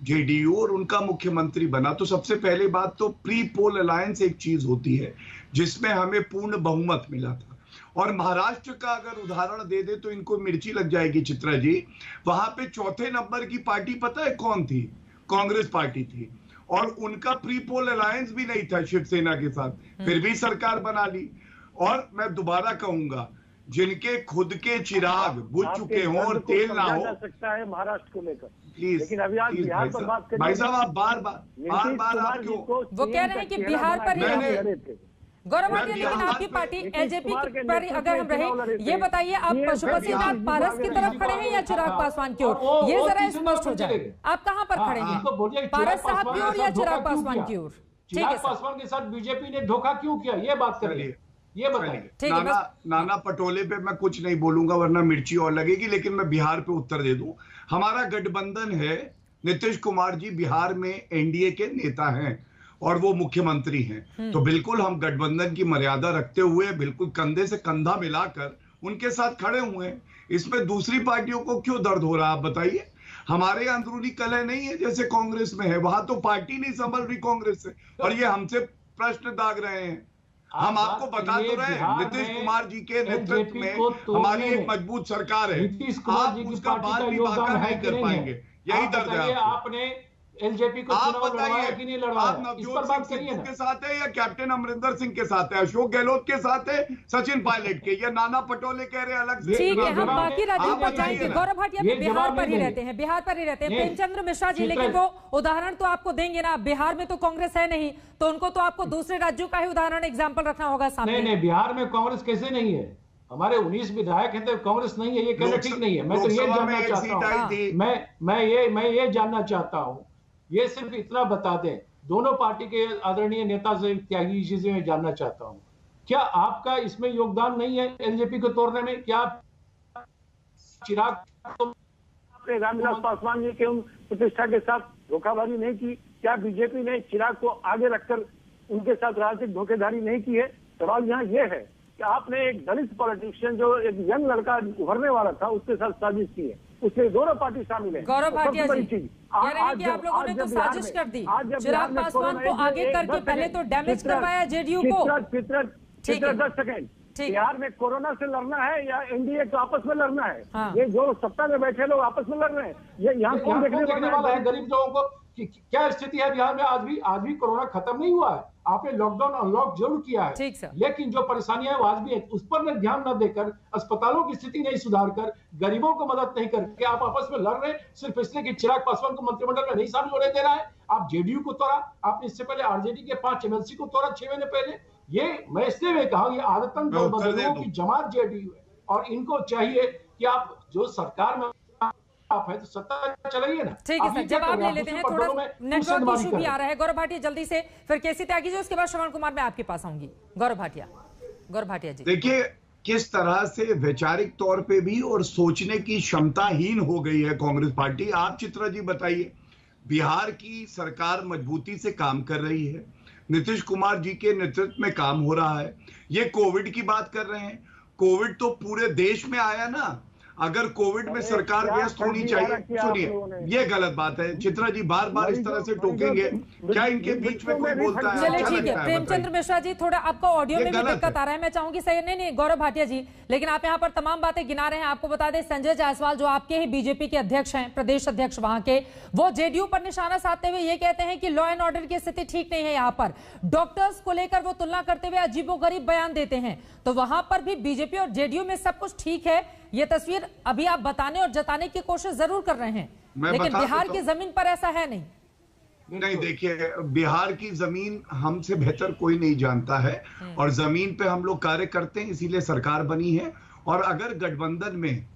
जेडीयू और उनका मुख्यमंत्री बना। तो सबसे पहले बात तो प्री पोल अलायंस एक चीज होती है जिसमें हमें पूर्ण बहुमत मिला था, और महाराष्ट्र का अगर उदाहरण दे दे तो इनको मिर्ची लग जाएगी चित्रा जी। वहां पे चौथे नंबर की पार्टी पता है कौन थी? कांग्रेस पार्टी थी, और उनका प्री पोल अलायंस भी नहीं था शिवसेना के साथ, फिर भी सरकार बना ली। और मैं दोबारा कहूंगा, जिनके खुद के चिराग बुझ चुके हों और तेल ना हो सकता है महाराष्ट्र को लेकर, प्लीज, लेकिन अभी आज बिहार पर बात करें। भाई साहब, आप बार बार आप क्यों? वो कह रहे हैं कि बिहार पर ही गौरव भाटिया, लेकिन आपकी पार्टी एलजेपी पर अगर हम रहे, ये बताइए आप पशुपतिनाथ पारस की तरफ खड़े हैं या चिराग पासवान की ओर? ये जरा स्पष्ट हो जाए, आप कहां पर खड़े हैं, पारस साहब की ओर या चिराग पासवान की ओर? चिराग पासवान के साथ बीजेपी ने धोखा क्यों किया, ये बात करिए, ये बताइए। नाना पटोले पे मैं कुछ नहीं बोलूंगा वरना मिर्ची और लगेगी, लेकिन मैं बिहार पे उत्तर दे दूं। हमारा गठबंधन है, नीतीश कुमार जी बिहार में एनडीए के नेता हैं और वो मुख्यमंत्री हैं, तो बिल्कुल हम गठबंधन की मर्यादा रखते हुए बिल्कुल कंधे से कंधा मिलाकर उनके साथ खड़े हुए हैं। इसमें दूसरी पार्टियों को क्यों दर्द हो रहा है आप बताइए? हमारे अंदरूनी कलह नहीं है जैसे कांग्रेस में है, वहां तो पार्टी नहीं संभल रही कांग्रेस से, और ये हमसे प्रश्न दाग रहे हैं। हम आपको बता तो रहे हैं, नीतीश कुमार जी के नेतृत्व में हमारी एक मजबूत सरकार है, आप उसका बाल भी बाका नहीं कर पाएंगे। यही दर्द है आपने एलजेपी को चुनाव लड़वाया कि नहीं लड़वाया, इस पर बात करिए ना। के साथ है या कैप्टन अमरिंदर सिंह के साथ है, अशोक गहलोत के साथ है, सचिन पायलट के, या नाना पटोले कह रहे हैं अलग से? ठीक है, हम बाकी राज्यों पर जाएंगे। गौरव भाटिया बिहार पर ही रहते हैं, बिहार पर ही रहते हैं प्रेमचंद्र मिश्रा जी, लेकिन वो उदाहरण तो आपको देंगे ना, बिहार में तो कांग्रेस है नहीं, तो उनको तो आपको दूसरे राज्यों का ही उदाहरण एग्जाम्पल रखना होगा सामने। नहीं, बिहार में कांग्रेस कैसे नहीं है? हमारे 19 विधायक हैं तो कांग्रेस नहीं है, ये कहना ठीक नहीं है। मैं तो ये जानना चाहता हूँ, मैं ये जानना चाहता हूँ, ये सिर्फ इतना बता दें, दोनों पार्टी के आदरणीय नेता से त्यागी जी से मैं जानना चाहता हूं, क्या आपका इसमें योगदान नहीं है एलजेपी को तोड़ने में? क्या चिराग आपने रामविलास पासवान जी के उन प्रतिष्ठा के साथ धोखाधड़ी नहीं की? क्या बीजेपी ने चिराग को आगे रखकर उनके साथ राजनीतिक धोखेधारी नहीं की है? सवाल यहाँ ये है कि आपने एक दलित पॉलिटिशियन जो एक यंग लड़का उभरने वाला था उसके साथ साजिश की है, उसमें दोनों पार्टी शामिल है। गौरव भाटिया जी कह रहे हैं कि आप लोगों ने तो साजिश कर दी, चिराग पासवान को आगे करके पहले तो डैमेज करवाया जेडीयू को। 10 सेकेंड, बिहार में कोरोना से लड़ना है या एनडीए को आपस में लड़ना है? ये जो सत्ता में बैठे लोग आपस में लड़ रहे हैं, ये यहाँ कौन देखने वाला है? गरीब लोगों को क्या स्थिति है बिहार में? आज भी कोरोना खत्म नहीं हुआ है, आपने लॉकडाउन अनलॉक जरूर किया है, लेकिन जो परेशानियां वो आज भी है, उस पर ध्यान न देकर, अस्पतालों की स्थिति नहीं सुधार कर, गरीबों को मदद नहीं करके आप आपस में लड़ रहे हैं सिर्फ इसलिए कि चिराग पासवान को मंत्रिमंडल में नहीं शामिल होने दे रहा है। आप जेडीयू को तोड़ा, आपने इससे पहले आरजेडी के 5 एमएलसी को तोड़ा 6 महीने पहले। ये मैं इसलिए मैं कहा, ये आदतन बदलुओं की जमात जेडीयू है, और इनको चाहिए कि आप जो सरकार में आप है तो सत्ता चलाइए ना। ठीक है सर, जवाब ले लेते हैं, थोड़ा नेटवर्क इशू भी आ रहा है। गौरव भाटिया जल्दी से, फिर केसी त्यागी जी, उसके बाद श्रवण कुमार मैं आपके पास आऊंगी। गौरव भाटिया जी, देखिए किस तरह से वैचारिक तौर पे भी और सोचने की क्षमताहीन हो गई है कांग्रेस पार्टी। आप चित्रा जी बताइए, बिहार की सरकार मजबूती से काम कर रही है, नीतीश कुमार जी के नेतृत्व में काम हो रहा है। ये कोविड की बात कर रहे हैं, कोविड तो पूरे देश में आया ना। अगर कोविड में सरकार व्यस्त होनी चाहिए, सुनिए ये गलत बात है। चित्रा जी बार बार इस तरह से टोकेंगे, क्या इनके बीच में कोई बोलता है? चलिए ठीक है प्रेमचंद्र मिश्रा जी, थोड़ा आपका ऑडियो में भी दिक्कत आ रहा है, मैं चाहूंगी सही नहीं गौरव भाटिया जी, लेकिन आप यहाँ पर तमाम बातें गिना रहे हैं। आपको बता दें संजय जायसवाल जो आपके ही बीजेपी के अध्यक्ष हैं, प्रदेश अध्यक्ष वहां के, वो जेडीयू पर निशाना साधते हुए ये कहते हैं कि लॉ एंड ऑर्डर की स्थिति ठीक नहीं है। यहाँ पर डॉक्टर्स को लेकर वो तुलना करते हुए अजीबोगरीब बयान देते हैं। तो वहां पर भी बीजेपी और जेडीयू में सब कुछ ठीक है, ये तस्वीर अभी आप बताने और जताने की कोशिश जरूर कर रहे हैं, लेकिन बिहार की जमीन पर ऐसा है नहीं। नहीं देखिए, बिहार की जमीन हमसे बेहतर कोई नहीं जानता है, और जमीन पे हम लोग कार्य करते हैं, इसीलिए सरकार बनी है। और अगर गठबंधन में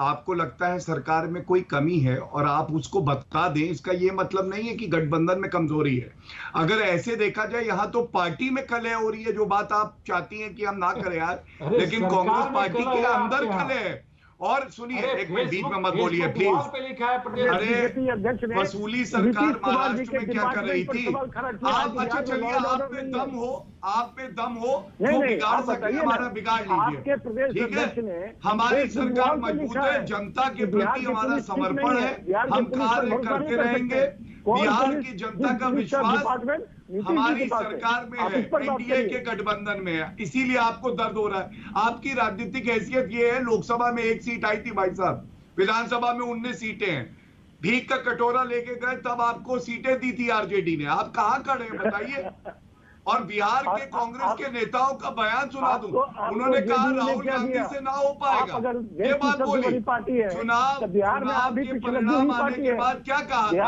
आपको लगता है सरकार में कोई कमी है और आप उसको बता दें, इसका ये मतलब नहीं है कि गठबंधन में कमजोरी है। अगर ऐसे देखा जाए, यहाँ तो पार्टी में कलह हो रही है, जो बात आप चाहती हैं कि हम ना करें यार, लेकिन कांग्रेस पार्टी के अंदर कलह है। और सुनिए, एक मिनट बीच में मत बोलिए प्लीज। अरे वसूली सरकार महाराष्ट्र में क्या कर रही थी? आप अच्छा चलिए, आप पे दम हो, आप पे दम हो तो बिगाड़ सकते हैं, हमारा बिगाड़ लीजिए, ठीक है? हमारी सरकार मजबूत है, जनता के प्रति हमारा समर्पण है, हम कार्य करते रहेंगे। बिहार की जनता का विश्वास हमारी सरकार में है, एनडीए के गठबंधन में है, इसीलिए आपको दर्द हो रहा है। आपकी राजनीतिक हैसियत ये है, लोकसभा में 1 सीट आई थी भाई साहब, विधानसभा में 19 सीटें हैं। भीख का कटोरा लेके गए तब आपको सीटें दी थी आरजेडी ने, आप कहां खड़े हैं बताइए? और बिहार के कांग्रेस के नेताओं का बयान सुना दूं, उन्होंने कहा राहुल गांधी से ना हो पाएगा, ये बात बोली। चुनाव के परिणाम आने के बाद क्या कहा था?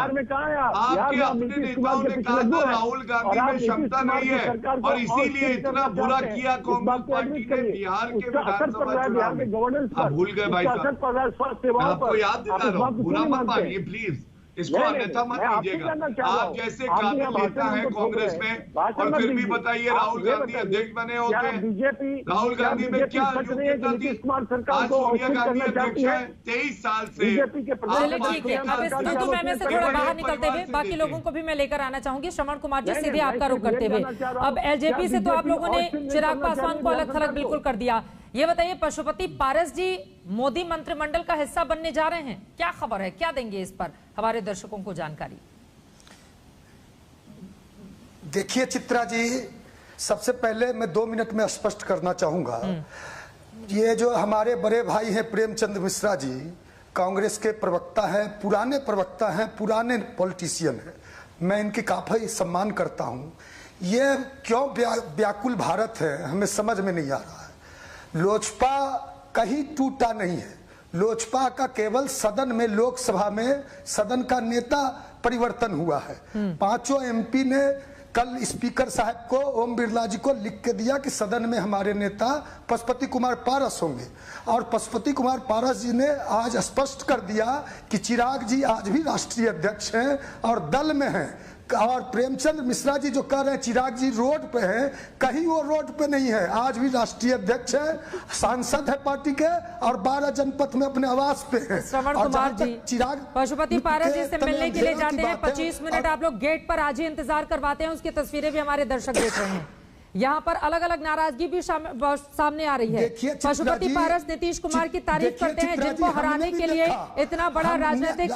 आपके अपने नेताओं ने कहा था राहुल गांधी में क्षमता नहीं है, और इसीलिए इतना बुरा किया कांग्रेस पार्टी ने बिहार के विधानसभा चुनाव में। आप भूल गए भाई साहब, मैं आपको याद दिला रहा हूँ, बुरा मत मानिए प्लीज, इसको अन्यथा मत कीजिएगा। आप जैसे काबिल नेता है कांग्रेस में, और फिर भी बताइए राहुल गांधी अध्यक्ष बने होते हैं। राहुल गांधी में क्या योग्यता थी? आज सोनिया गांधी अध्यक्ष है 23 साल से। चलिए ठीक है, अब इस में से थोड़ा बाहर निकलते हुए बाकी लोगों को भी मैं लेकर आना चाहूंगी। श्रवण कुमार जी, सीधे आपका रुख करते हुए, अब एलजेपी से तो आप लोगों ने चिराग पासवान को अलग थलग बिल्कुल कर दिया, ये बताइए पशुपति पारस जी मोदी मंत्रिमंडल का हिस्सा बनने जा रहे हैं, क्या खबर है, क्या देंगे इस पर हमारे दर्शकों को जानकारी? देखिए चित्रा जी, सबसे पहले मैं 2 मिनट में स्पष्ट करना चाहूंगा, ये जो हमारे बड़े भाई हैं प्रेमचंद्र मिश्रा जी, कांग्रेस के प्रवक्ता हैं, पुराने प्रवक्ता हैं, पुराने पॉलिटिशियन हैं, मैं इनकी काफी सम्मान करता हूं। ये क्यों व्याकुल भारत है हमें समझ में नहीं आ रहा है। लोजपा कहीं टूटा नहीं है, लोजपा का केवल सदन में, लोकसभा में सदन का नेता परिवर्तन हुआ है। 5 एमपी ने कल स्पीकर साहब को, ओम बिरला जी को लिख के दिया कि सदन में हमारे नेता पशुपति कुमार पारस होंगे, और पशुपति कुमार पारस जी ने आज स्पष्ट कर दिया कि चिराग जी आज भी राष्ट्रीय अध्यक्ष हैं और दल में हैं। और प्रेमचंद्र मिश्रा जी जो कह रहे हैं चिराग जी रोड पे हैं, कहीं वो रोड पे नहीं है, आज भी राष्ट्रीय अध्यक्ष है, सांसद है पार्टी के, और 12 जनपद में अपने आवास पे हैं। श्रवण कुमार जी, चिराग पशुपति पारस जी से मिलने के लिए जाते हैं, 25 मिनट आप लोग गेट पर आज ही इंतजार करवाते हैं, उसकी तस्वीरें भी हमारे दर्शक देख रहे हैं। यहाँ पर अलग अलग नाराजगी भी सामने आ रही है। पशुपति पारस नीतीश कुमार की तारीफ करते हैं, जिनको हराने के लिए इतना बड़ा राजनीतिक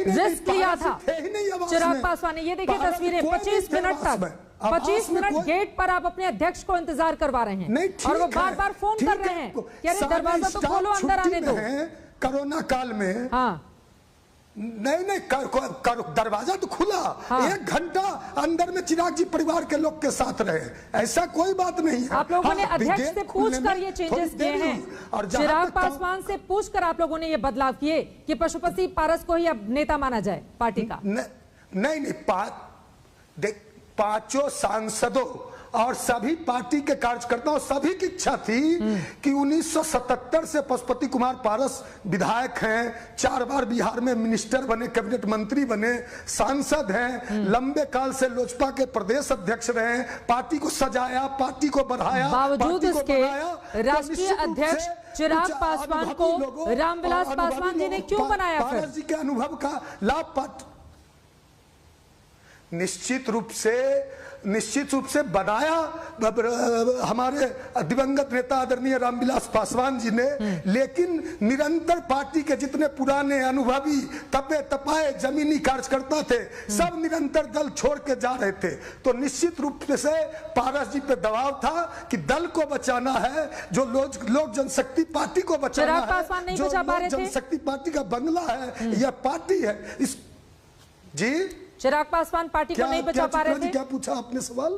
रिस्क लिया था चिराग पासवान ने। ये देखिए तस्वीरें, 25 मिनट तक, 25 मिनट गेट पर आप अपने अध्यक्ष को इंतजार करवा रहे हैं, और वो बार बार फोन कर रहे हैं कि अरे दरवाजा तो खोलो, अंदर आने दो। कोरोना काल में नहीं दरवाजा तो खुला, 1 घंटा अंदर में चिराग जी परिवार के लोग के साथ रहे, ऐसा कोई बात नहीं है। आप लोगों ने अध्यक्ष से पूछकर ये चेंजेस किए हैं, और चिराग पासवान से पूछकर आप लोगों ने ये बदलाव किए कि पशुपति पारस को ही अब नेता माना जाए पार्टी का। नहीं, 5 सांसदों और सभी पार्टी के कार्यकर्ताओं, सभी की इच्छा थी कि 1977 से पशुपति कुमार पारस विधायक हैं, 4 बार बिहार में मिनिस्टर बने, कैबिनेट मंत्री बने, सांसद हैं, लंबे काल से लोजपा के प्रदेश अध्यक्ष रहे, पार्टी को सजाया, पार्टी को बढ़ाया, बावजूद इसके राष्ट्रीय अध्यक्ष चिराग पासवान को रामविलास पासवान जी ने क्यों बनाया? पारस जी के अनुभव का लाभ निश्चित रूप से बनाया हमारे दिवंगत नेता आदरणीय रामविलास पासवान जी ने, लेकिन निरंतर पार्टी के जितने पुराने अनुभवी तपे तपाए जमीनी कार्यकर्ता थे सब निरंतर दल छोड़ के जा रहे थे। तो निश्चित रूप से पारस जी पे दबाव था कि दल को बचाना है, जो लोक जनशक्ति पार्टी को बचाना है, जो लोक जनशक्ति पार्टी का बंगला है, यह पार्टी है। इस जी चिराग पासवान पार्टी को नहीं बचा पा रहे थे। क्या पूछा आपने सवाल?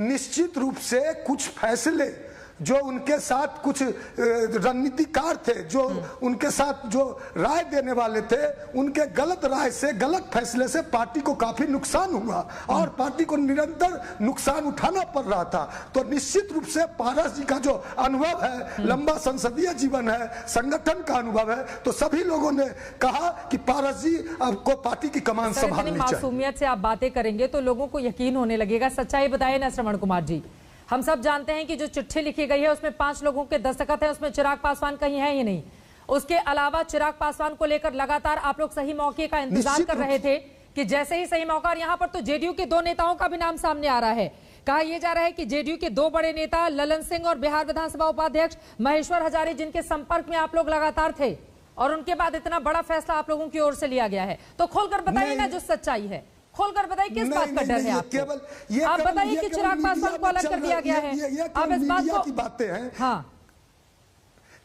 निश्चित रूप से कुछ फैसले जो उनके साथ कुछ रणनीतिकार थे, जो उनके साथ जो राय देने वाले थे, उनके गलत राय से, गलत फैसले से पार्टी को काफी नुकसान हुआ और पार्टी को निरंतर नुकसान उठाना पड़ रहा था। तो निश्चित रूप से पारस जी का जो अनुभव है, लंबा संसदीय जीवन है, संगठन का अनुभव है, तो सभी लोगों ने कहा कि पारस जी आपको पार्टी की कमान संभालनी चाहिए। मासूमियत से आप बातें करेंगे तो लोगों को यकीन होने लगेगा। सच्चाई बताइए ना श्रवण कुमार जी। हम सब जानते हैं कि जो चिट्ठी लिखी गई है उसमें 5 लोगों के दस्तखत है, उसमें चिराग पासवान कहीं है ही नहीं। उसके अलावा चिराग पासवान को लेकर लगातार आप लोग सही मौके का इंतजार कर रहे थे कि जैसे ही सही मौका, और यहाँ पर तो जेडीयू के 2 नेताओं का भी नाम सामने आ रहा है। कहा यह जा रहा है कि जेडीयू के 2 बड़े नेता ललन सिंह और बिहार विधानसभा उपाध्यक्ष महेश्वर हजारी, जिनके संपर्क में आप लोग लगातार थे, और उनके बाद इतना बड़ा फैसला आप लोगों की ओर से लिया गया है। तो खोलकर बताइए ना जो सच्चाई है, खोलकर बताइए किस बात का डर है आपको? आप बताइए कि चिराग पासवान को अलग कर दिया गया है, आप इस बात को बातें हैं। हाँ,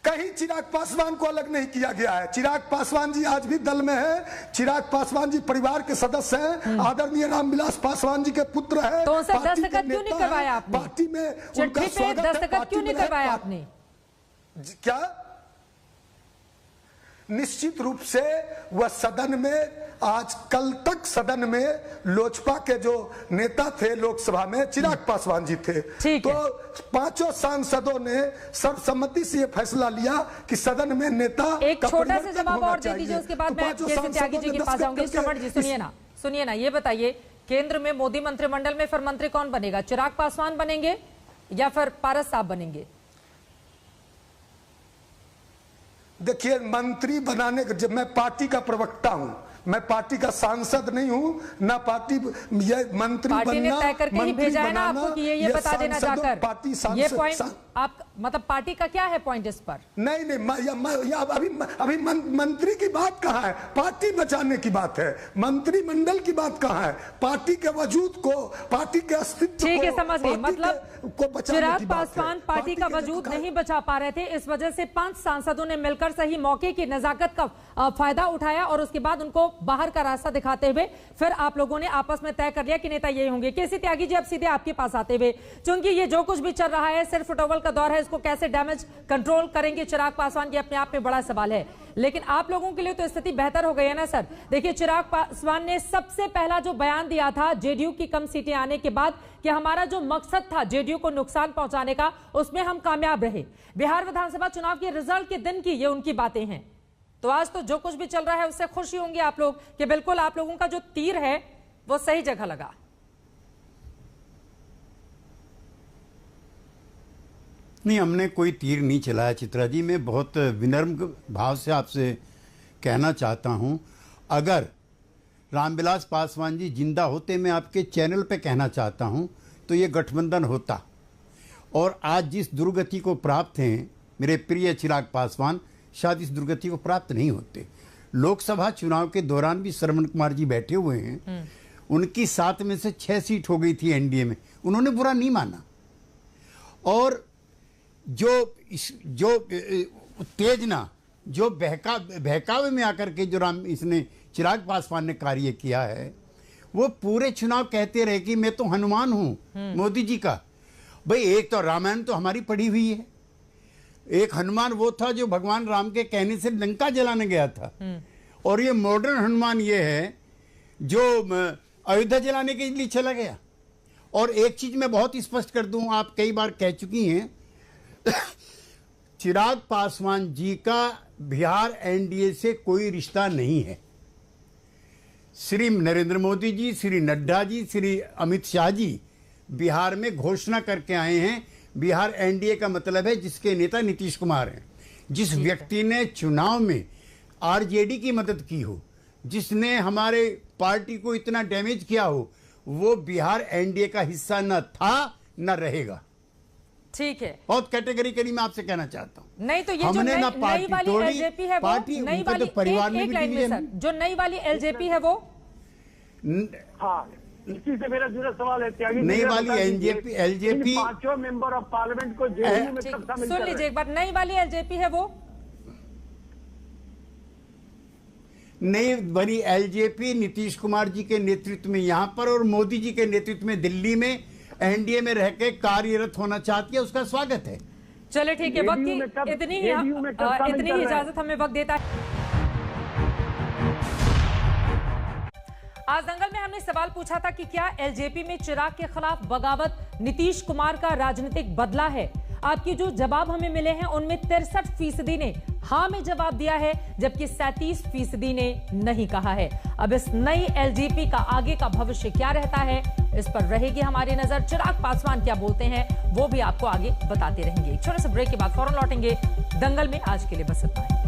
कहीं चिराग पासवान को अलग नहीं किया गया है। चिराग पासवान जी आज भी दल में है, चिराग पासवान जी परिवार के सदस्य हैं, आदरणीय रामविलास पासवान जी के पुत्र हैं। तो उनसे दस्तखत क्यों नहीं करवाया आपने? पार्टी में चिट्ठी पे दस्तखत क्यों नहीं करवाया आपने? क्या निश्चित रूप से वह सदन में, आज कल तक सदन में लोजपा के जो नेता थे लोकसभा में, चिराग पासवान जी थे। तो 5 सांसदों ने सर्वसम्मति से यह फैसला लिया कि सदन में नेता एक छोटा सा जवाब और दे दीजिए, उसके बाद मैं केसी त्यागी जी के पास आऊंगी। श्रवण जी सुनिए ना, ये बताइए केंद्र में मोदी मंत्रिमंडल में फिर मंत्री कौन बनेगा? चिराग पासवान बनेंगे या फिर पारस साहब बनेंगे? देखिए, मंत्री बनाने का, जब मैं पार्टी का प्रवक्ता हूं, मैं पार्टी का सांसद नहीं हूं, ना पार्टी ये मंत्री पार्टी बनना, ने तय करके ही भेजा है ना आपको कि ये बता देना जाकर। पार्टी ये पॉइंट आप, मतलब पार्टी का क्या है पॉइंट इस पर? नहीं, अभी मंत्री की बात कहाँ है? पार्टी बचाने की बात है, मंत्रिमंडल की बात कहाँ है? पार्टी के वजूद को, पार्टी के अस्तित्व, ठीक है, समझ गए। मतलब चिराग पासवान पार्टी का वजूद नहीं बचा पा रहे थे, इस वजह से 5 सांसदों ने मिलकर सही मौके की नजाकत का फायदा उठाया और उसके बाद उनको बाहर का रास्ता दिखाते हुए फिर आप लोगों ने आपस में तय कर लिया कि नेता ये होंगे। केसी त्यागी जी, अब सीधे आपके पास आते हुए, क्योंकि ये जो कुछ भी चल रहा है सिर्फ टॉवल का दौर है, इसको कैसे डैमेज कंट्रोल करेंगे चिराग पासवान, ये अपने आप में बड़ा सवाल है। लेकिन आप लोगों के लिए तो स्थिति बेहतर हो गई है ना सर। देखिए, चिराग पासवान ने सबसे पहला जो बयान दिया था जेडीयू की कम सीटें आने के बाद कि हमारा जो मकसद था जेडीयू को नुकसान पहुंचाने का, उसमें हम कामयाब रहे। बिहार विधानसभा चुनाव के रिजल्ट के दिन की ये उनकी बातें हैं। तो आज तो जो कुछ भी चल रहा है उससे खुशी होंगे आप लोग कि बिल्कुल आप लोगों का जो तीर है वो सही जगह लगा। नहीं, हमने कोई तीर नहीं चलाया चित्रा जी। मैं बहुत विनम्र भाव से आपसे कहना चाहता हूं, अगर रामविलास पासवान जी जिंदा होते, मैं आपके चैनल पे कहना चाहता हूं, तो ये गठबंधन होता। और आज जिस दुर्गति को प्राप्त हैं मेरे प्रिय चिराग पासवान, शायद इस दुर्गति को प्राप्त नहीं होते। लोकसभा चुनाव के दौरान भी श्रवण कुमार जी बैठे हुए हैं, उनकी 7 में से 6 सीट हो गई थी एनडीए में, उन्होंने बुरा नहीं माना। और जो उत्तेजना, जो बहकावे में आकर के जो इसने चिराग पासवान ने कार्य किया है, वो पूरे चुनाव कहते रहे कि मैं तो हनुमान हूं मोदी जी का। भाई, एक तो रामायण तो हमारी पढ़ी हुई है, एक हनुमान वो था जो भगवान राम के कहने से लंका जलाने गया था, और ये मॉडर्न हनुमान ये है जो अयोध्या जलाने के लिए चला गया। और एक चीज मैं बहुत स्पष्ट कर दूं, आप कई बार कह चुकी हैं, चिराग पासवान जी का बिहार एनडीए से कोई रिश्ता नहीं है। श्री नरेंद्र मोदी जी, श्री नड्डा जी, श्री अमित शाह जी बिहार में घोषणा करके आए हैं, बिहार एनडीए का मतलब है जिसके नेता नीतीश कुमार हैं। जिस व्यक्ति ने चुनाव में आरजेडी की मदद की हो, जिसने हमारे पार्टी को इतना डैमेज किया हो, वो बिहार एनडीए का हिस्सा न था न रहेगा। ठीक है, बहुत कैटेगरिकली मैं आपसे कहना चाहता हूं। नहीं तो ये हमने जो ना नई पार्टी वाली तोड़ी, एलजेपी है वो पार्टी नई उनका वाली तो परिवार में एक भी लाइन में डिवीजन सर, जो नई वाली एलजेपी है वो हाँ, इसी से मेरा जुड़ा सवाल है त्यागी। नई वाली एलजेपी पांचों मेंबर ऑफ पार्लियामेंट को जेडीयू में कब शामिल सुन लीजिए एक बार, नई वाली एलजेपी है वो नई बनी एलजेपी नीतीश कुमार जी के नेतृत्व में यहां पर और मोदी जी के नेतृत्व में दिल्ली में एनडीए में रह के कार्यरत होना चाहती है, उसका स्वागत है। चले ठीक है, वक्त की इतनी ही इजाजत हमें वक्त देता है। आज दंगल में हमने सवाल पूछा था कि क्या एलजेपी में चिराग के खिलाफ बगावत नीतीश कुमार का राजनीतिक बदला है। आपकी जो जवाब हमें मिले हैं उनमें 63% ने हाँ में जवाब दिया है, जबकि 37% ने नहीं कहा है। अब इस नई एलजेपी का आगे का भविष्य क्या रहता है, इस पर रहेगी हमारी नजर। चिराग पासवान क्या बोलते हैं वो भी आपको आगे बताते रहेंगे। छोटे से ब्रेक के बाद फौरन लौटेंगे। दंगल में आज के लिए बस इतना ही।